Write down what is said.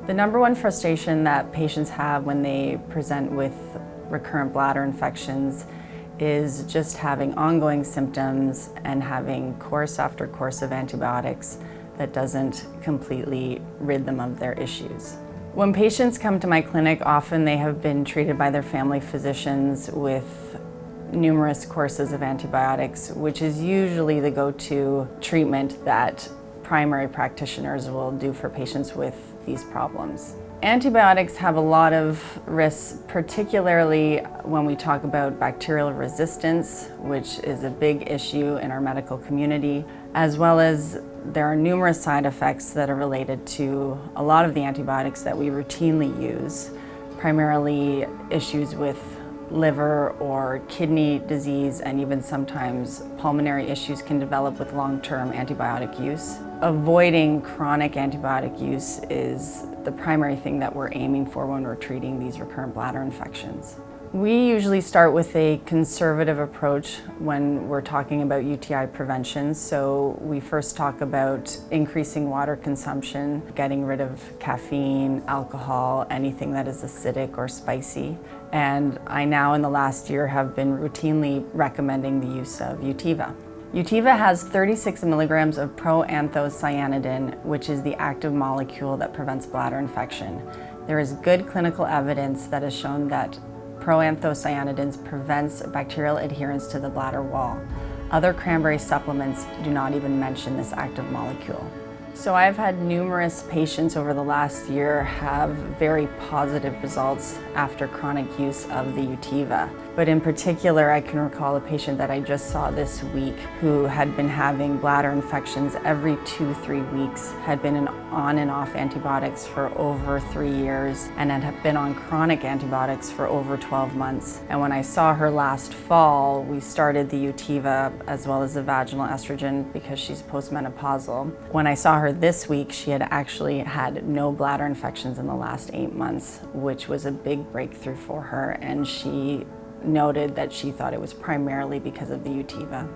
The number one frustration that patients have when they present with recurrent bladder infections is just having ongoing symptoms and having course after course of antibiotics that doesn't completely rid them of their issues. When patients come to my clinic, often they have been treated by their family physicians with numerous courses of antibiotics, which is usually the go-to treatment that primary practitioners will do for patients with these problems. Antibiotics have a lot of risks, particularly when we talk about bacterial resistance, which is a big issue in our medical community, as well as there are numerous side effects that are related to a lot of the antibiotics that we routinely use, primarily issues with liver or kidney disease, and even sometimes pulmonary issues can develop with long-term antibiotic use. Avoiding chronic antibiotic use is the primary thing that we're aiming for when we're treating these recurrent bladder infections. We usually start with a conservative approach when we're talking about UTI prevention. So we first talk about increasing water consumption, getting rid of caffeine, alcohol, anything that is acidic or spicy. And I now in the last year have been routinely recommending the use of Utiva. Utiva has 36 milligrams of proanthocyanidin, which is the active molecule that prevents bladder infection. There is good clinical evidence that has shown that proanthocyanidin prevents bacterial adherence to the bladder wall. Other cranberry supplements do not even mention this active molecule. So I've had numerous patients over the last year have very positive results after chronic use of the Utiva. But in particular, I can recall a patient that I just saw this week who had been having bladder infections every 2-3 weeks, had been on and off antibiotics for over 3 years, and had been on chronic antibiotics for over 12 months. And when I saw her last fall, we started the Utiva as well as the vaginal estrogen because she's postmenopausal. When I saw her this week, she had actually had no bladder infections in the last 8 months, which was a big breakthrough for her, and she noted that she thought it was primarily because of the Utiva.